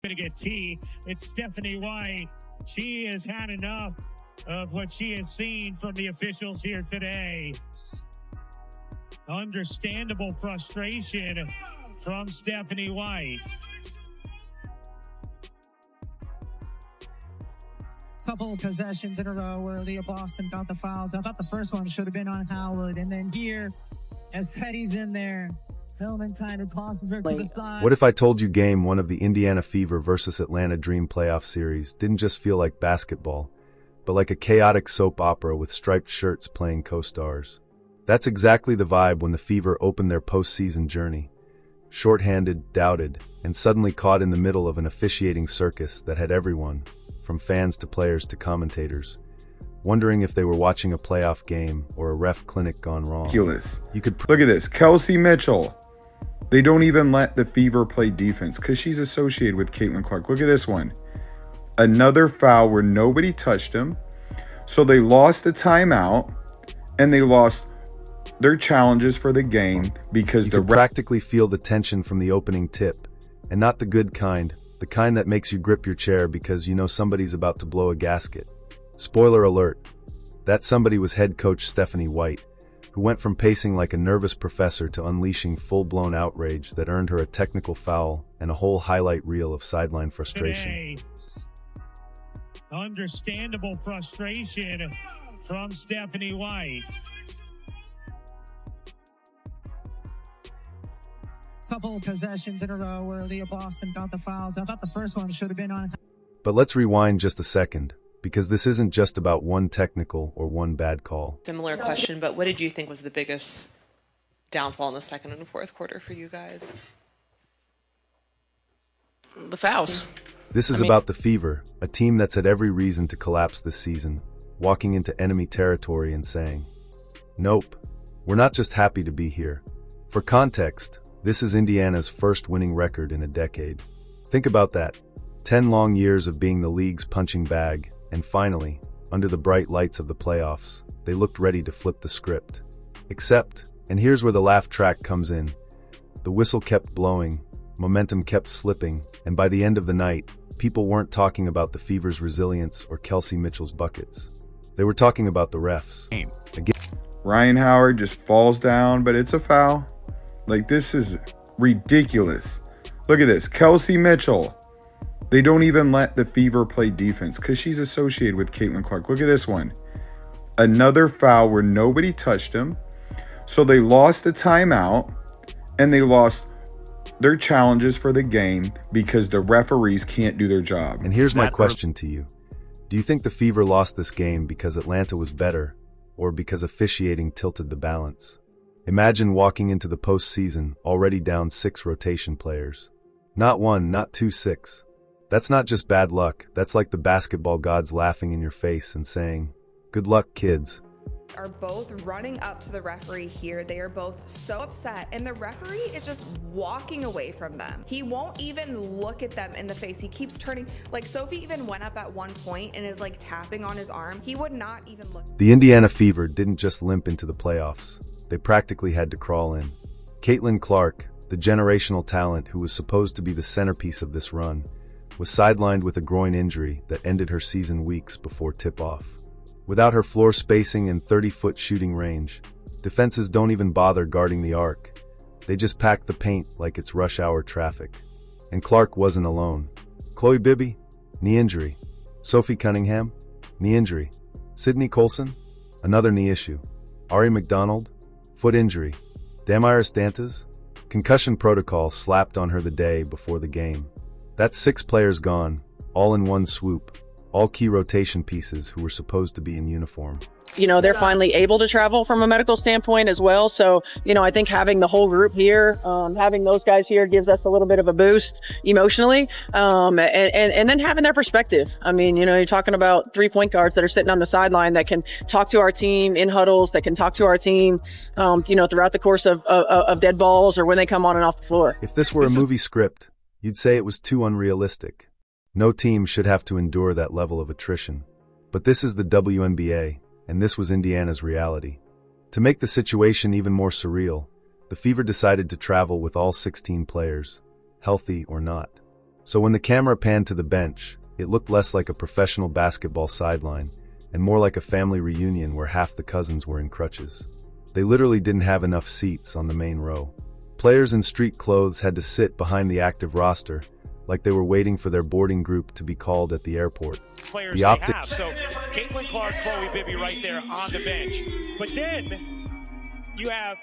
Going to get T. It's Stephanie White. She has had enough of what she has seen from the officials here today. Understandable frustration from Stephanie White. Couple of possessions in a row where Leah Boston got the fouls. I thought the first one should have been on Howard. And then here, as Petty's in there, Hillman kind of tosses her to the side. What if I told you game one of the Indiana Fever versus Atlanta Dream playoff series didn't just feel like basketball, but like a chaotic soap opera with striped shirts playing co-stars? That's exactly the vibe when the Fever opened their postseason journey. Short-handed, doubted, and suddenly caught in the middle of an officiating circus that had everyone, from fans to players to commentators, wondering if they were watching a playoff game or a ref clinic gone wrong. You could look at this. Kelsey Mitchell. They don't even let the Fever play defense because she's associated with Caitlin Clark. Look at this one. Another foul where nobody touched him. So they lost the timeout and they lost their challenges for the game because you could practically feel the tension from the opening tip, and not the good kind, the kind that makes you grip your chair because you know somebody's about to blow a gasket. Spoiler alert, that somebody was head coach Stephanie White, who went from pacing like a nervous professor to unleashing full-blown outrage that earned her a technical foul and a whole highlight reel of sideline frustration. Today, understandable frustration from Stephanie White. Couple of possessions in a row where Leah Boston got the fouls. I thought the first one should have been on. But let's rewind just a second, because this isn't just about one technical or one bad call. Similar question, but what did you think was the biggest downfall in the second and fourth quarter for you guys? The fouls. This is about the Fever, a team that's had every reason to collapse this season, walking into enemy territory and saying, "Nope, we're not just happy to be here." For context, this is Indiana's first winning record in a decade. Think about that. 10 long years of being the league's punching bag, and finally, under the bright lights of the playoffs, they looked ready to flip the script. Except, and here's where the laugh track comes in, the whistle kept blowing, momentum kept slipping, and by the end of the night, people weren't talking about the Fever's resilience or Kelsey Mitchell's buckets. They were talking about the refs. Again, Ryan Howard just falls down, but it's a foul. Like, this is ridiculous. Look at this. Kelsey Mitchell. They don't even let the Fever play defense because she's associated with Caitlin Clark. Look at this one. Another foul where nobody touched him. So they lost the timeout and they lost their challenges for the game because the referees can't do their job. And here's my question to you. Do you think the Fever lost this game because Atlanta was better or because officiating tilted the balance? Imagine walking into the postseason already down 6 rotation players. Not 1, not 2, 6. That's not just bad luck, that's like the basketball gods laughing in your face and saying, "Good luck, kids." Are both running up to the referee here. They are both so upset, and the referee is just walking away from them. He won't even look at them in the face. He keeps turning. Like, Sophie even went up at one point and is like tapping on his arm. He would not even look. The Indiana Fever didn't just limp into the playoffs. They practically had to crawl in. Caitlin Clark, the generational talent who was supposed to be the centerpiece of this run, was sidelined with a groin injury that ended her season weeks before tip-off. Without her floor spacing and 30-foot shooting range, defenses don't even bother guarding the arc. They just pack the paint like it's rush hour traffic. And Clark wasn't alone. Chloe Bibby, knee injury. Sophie Cunningham, knee injury. Sydney Colson, another knee issue. Ari McDonald, foot injury. Damaris Dantas, concussion protocol slapped on her the day before the game. That's 6 players gone, all in one swoop. All key rotation pieces who were supposed to be in uniform. You know, they're finally able to travel from a medical standpoint as well. So, you know, I think having the whole group here, having those guys here gives us a little bit of a boost emotionally. And then having their perspective. I mean, you know, you're talking about 3 point guards that are sitting on the sideline that can talk to our team in huddles, that can talk to our team, you know, throughout the course of dead balls or when they come on and off the floor. If this were a movie script, you'd say it was too unrealistic. No team should have to endure that level of attrition. But this is the WNBA, and this was Indiana's reality. To make the situation even more surreal, the Fever decided to travel with all 16 players, healthy or not. So when the camera panned to the bench, it looked less like a professional basketball sideline and more like a family reunion where half the cousins were in crutches. They literally didn't have enough seats on the main row. Players in street clothes had to sit behind the active roster, like they were waiting for their boarding group to be called at the airport. Players they have. So Caitlin Clark, Chloe Bibby right there on the bench. But then you have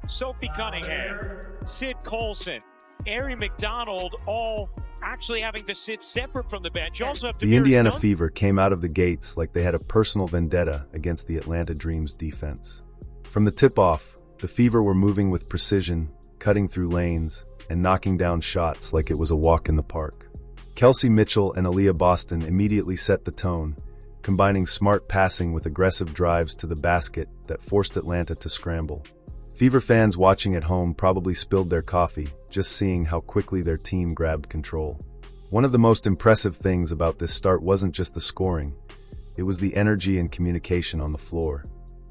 Sophie Cunningham, Sid Colson, Ari McDonald, all actually having to sit separate from the bench. You also have the Indiana Fever came out of the gates like they had a personal vendetta against the Atlanta Dream's defense. From the tip-off, the Fever were moving with precision, cutting through lanes, and knocking down shots like it was a walk in the park. Kelsey Mitchell and Aaliyah Boston immediately set the tone, combining smart passing with aggressive drives to the basket that forced Atlanta to scramble. Fever fans watching at home probably spilled their coffee, just seeing how quickly their team grabbed control. One of the most impressive things about this start wasn't just the scoring, it was the energy and communication on the floor.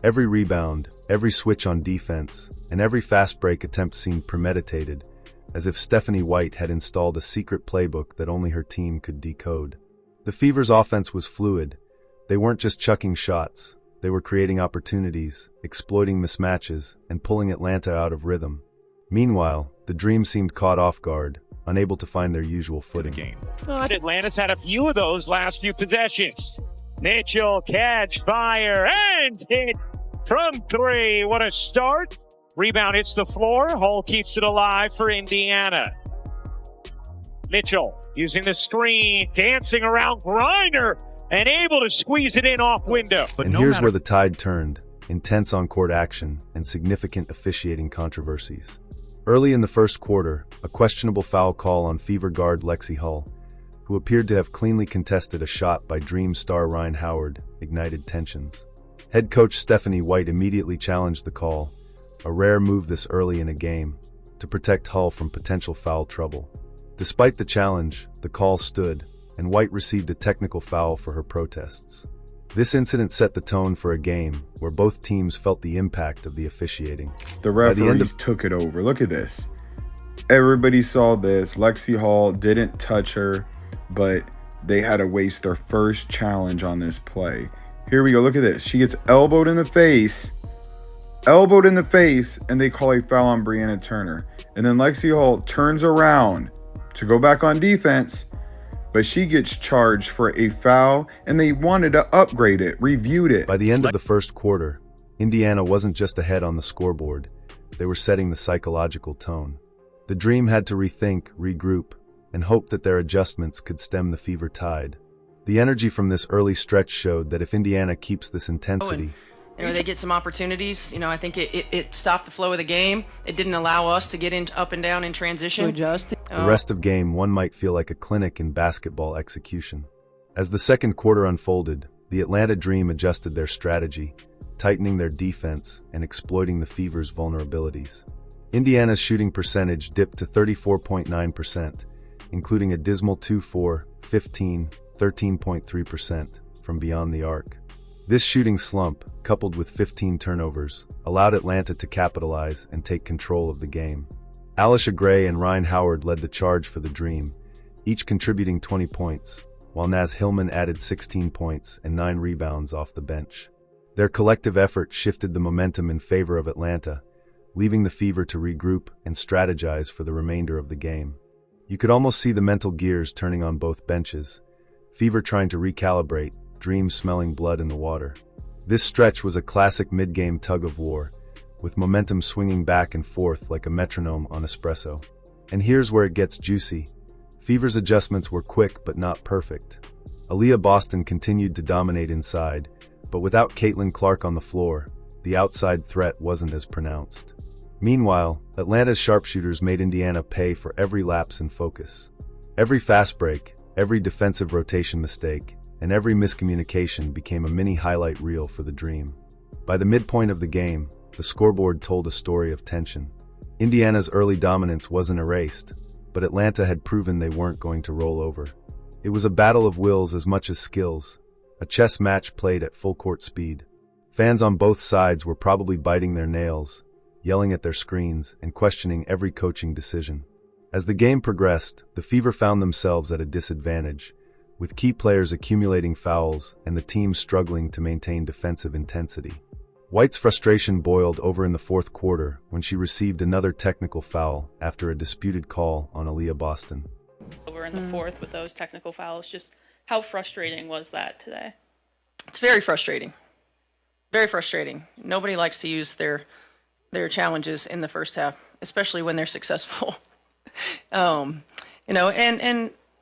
Every rebound, every switch on defense, and every fast break attempt seemed premeditated, as if Stephanie White had installed a secret playbook that only her team could decode. The Fever's offense was fluid. They weren't just chucking shots, they were creating opportunities, exploiting mismatches, and pulling Atlanta out of rhythm. Meanwhile, the Dream seemed caught off guard, unable to find their usual footing. Atlanta's had a few of those last few possessions. Mitchell, catch, fire, and hit from three. What a start. Rebound hits the floor. Hull keeps it alive for Indiana. Mitchell using the screen, dancing around Griner, and able to squeeze it in off window. And here's where the tide turned. Intense on-court action and significant officiating controversies. Early in the first quarter, a questionable foul call on Fever guard Lexi Hull, who appeared to have cleanly contested a shot by Dream star Ryan Howard, ignited tensions. Head coach Stephanie White immediately challenged the call, a rare move this early in a game, to protect Hull from potential foul trouble. Despite the challenge, the call stood, and White received a technical foul for her protests. This incident set the tone for a game where both teams felt the impact of the officiating. The referees took it over. Look at this. Everybody saw this. Lexi Hull didn't touch her, but they had to waste their first challenge on this play. Here we go. Look at this. She gets elbowed in the face, and they call a foul on Brianna Turner. And then Lexi Hull turns around to go back on defense, but she gets charged for a foul, and they wanted to upgrade it, reviewed it. By the end of the first quarter, Indiana wasn't just ahead on the scoreboard. They were setting the psychological tone. The Dream had to rethink, regroup, and hope that their adjustments could stem the Fever tide. The energy from this early stretch showed that if Indiana keeps this intensity, they get some opportunities. I think it stopped the flow of the game. It didn't allow us to get up and down in transition. The rest of game one might feel like a clinic in basketball execution. As the second quarter unfolded, the Atlanta Dream adjusted their strategy, tightening their defense and exploiting the Fever's vulnerabilities. Indiana's shooting percentage dipped to 34.9%, including a dismal 2-4, 15, 13.3% from beyond the arc. This shooting slump, coupled with 15 turnovers, allowed Atlanta to capitalize and take control of the game. Alisha Gray and Ryan Howard led the charge for the Dream, each contributing 20 points, while Naz Hillman added 16 points and 9 rebounds off the bench. Their collective effort shifted the momentum in favor of Atlanta, leaving the Fever to regroup and strategize for the remainder of the game. You could almost see the mental gears turning on both benches, Fever trying to recalibrate, Dream smelling blood in the water. This stretch was a classic mid-game tug-of-war, with momentum swinging back and forth like a metronome on espresso. And here's where it gets juicy. Fever's adjustments were quick but not perfect. Aaliyah Boston continued to dominate inside, but without Caitlin Clark on the floor, the outside threat wasn't as pronounced. Meanwhile, Atlanta's sharpshooters made Indiana pay for every lapse in focus. Every fast break, every defensive rotation mistake, and every miscommunication became a mini highlight reel for the Dream. By the midpoint of the game, the scoreboard told a story of tension. Indiana's early dominance wasn't erased, but Atlanta had proven they weren't going to roll over. It was a battle of wills as much as skills, a chess match played at full court speed. Fans on both sides were probably biting their nails, yelling at their screens, and questioning every coaching decision. As the game progressed, the Fever found themselves at a disadvantage, with key players accumulating fouls and the team struggling to maintain defensive intensity. White's frustration boiled over in the fourth quarter when she received another technical foul after a disputed call on Aaliyah Boston. Over in the fourth with those technical fouls, just how frustrating was that today? It's very frustrating. Very frustrating. Nobody likes to use their challenges in the first half, especially when they're successful. And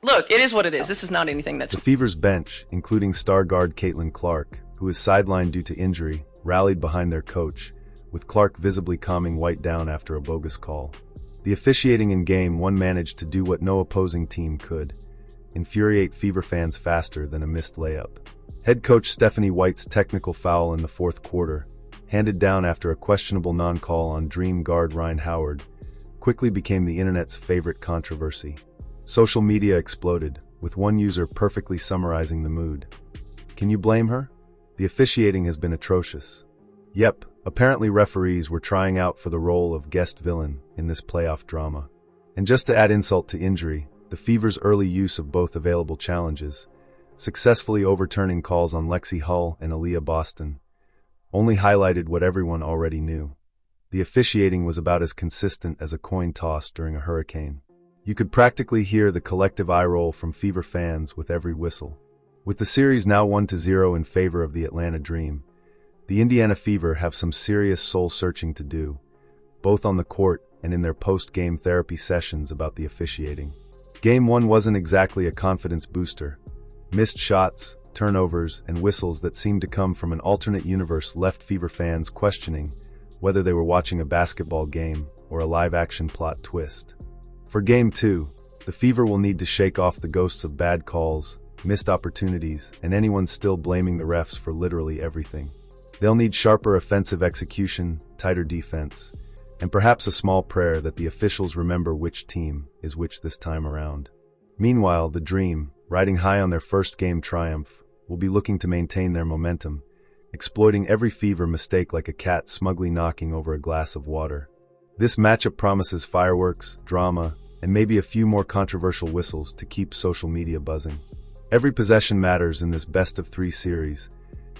look, it is what it is. This is not anything that's... The Fever's bench, including star guard Caitlin Clark, who is sidelined due to injury, rallied behind their coach, with Clark visibly calming White down after a bogus call. The officiating in Game 1 managed to do what no opposing team could: infuriate Fever fans faster than a missed layup. Head coach Stephanie White's technical foul in the fourth quarter, handed down after a questionable non-call on Dream guard Ryan Howard, quickly became the internet's favorite controversy. Social media exploded, with one user perfectly summarizing the mood. Can you blame her? The officiating has been atrocious. Yep, apparently referees were trying out for the role of guest villain in this playoff drama. And just to add insult to injury, the Fever's early use of both available challenges, successfully overturning calls on Lexi Hull and Aaliyah Boston, only highlighted what everyone already knew. The officiating was about as consistent as a coin toss during a hurricane. You could practically hear the collective eye roll from Fever fans with every whistle. With the series now 1-0 in favor of the Atlanta Dream, the Indiana Fever have some serious soul-searching to do, both on the court and in their post-game therapy sessions about the officiating. Game 1 wasn't exactly a confidence booster. Missed shots, turnovers, and whistles that seemed to come from an alternate universe left Fever fans questioning whether they were watching a basketball game or a live-action plot twist. For Game 2, the Fever will need to shake off the ghosts of bad calls, missed opportunities, and anyone still blaming the refs for literally everything. They'll need sharper offensive execution, tighter defense, and perhaps a small prayer that the officials remember which team is which this time around. Meanwhile, the Dream, riding high on their first game triumph, will be looking to maintain their momentum, exploiting every Fever mistake like a cat smugly knocking over a glass of water. This matchup promises fireworks, drama, and maybe a few more controversial whistles to keep social media buzzing. Every possession matters in this best-of-3 series,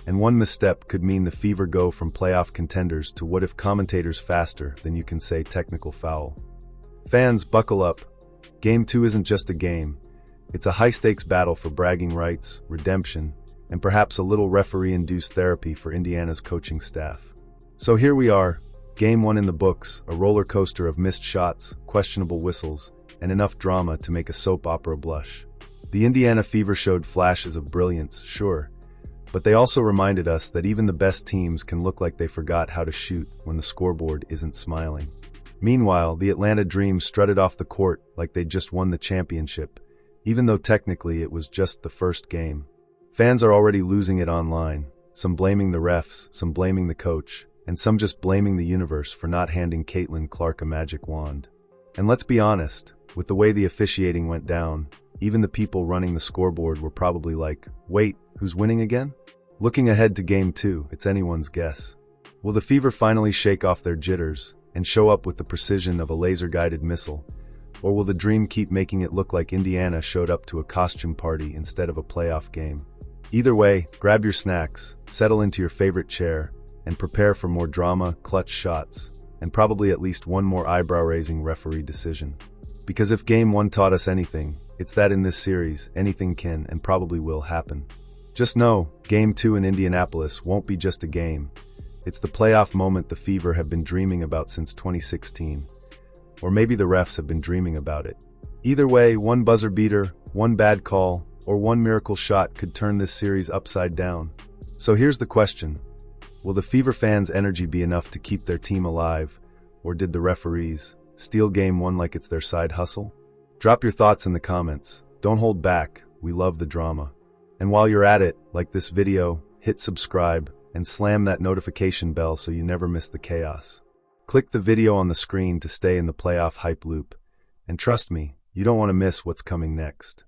and one misstep could mean the Fever go from playoff contenders to what if commentators faster than you can say technical foul. Fans, buckle up. Game 2 isn't just a game. It's a high-stakes battle for bragging rights, redemption, and perhaps a little referee-induced therapy for Indiana's coaching staff. So here we are, Game 1 in the books, a roller coaster of missed shots, questionable whistles, and enough drama to make a soap opera blush. The Indiana Fever showed flashes of brilliance, sure, but they also reminded us that even the best teams can look like they forgot how to shoot when the scoreboard isn't smiling. Meanwhile, the Atlanta Dream strutted off the court like they'd just won the championship, even though technically it was just the first game. Fans are already losing it online, some blaming the refs, some blaming the coach, and some just blaming the universe for not handing Caitlin Clark a magic wand. And let's be honest, with the way the officiating went down, even the people running the scoreboard were probably like, wait, who's winning again? Looking ahead to Game 2, it's anyone's guess. Will the Fever finally shake off their jitters and show up with the precision of a laser-guided missile? Or will the Dream keep making it look like Indiana showed up to a costume party instead of a playoff game? Either way, grab your snacks, settle into your favorite chair, and prepare for more drama, clutch shots, and probably at least one more eyebrow-raising referee decision. Because if Game 1 taught us anything, it's that in this series, anything can and probably will happen. Just know, Game 2 in Indianapolis won't be just a game. It's the playoff moment the Fever have been dreaming about since 2016. Or maybe the refs have been dreaming about it. Either way, one buzzer beater, one bad call, or one miracle shot could turn this series upside down. So here's the question. Will the Fever fans' energy be enough to keep their team alive, or did the referees steal Game 1 like it's their side hustle? Drop your thoughts in the comments. Don't hold back, we love the drama. And while you're at it, like this video, hit subscribe, and slam that notification bell so you never miss the chaos. Click the video on the screen to stay in the playoff hype loop, and trust me, you don't want to miss what's coming next.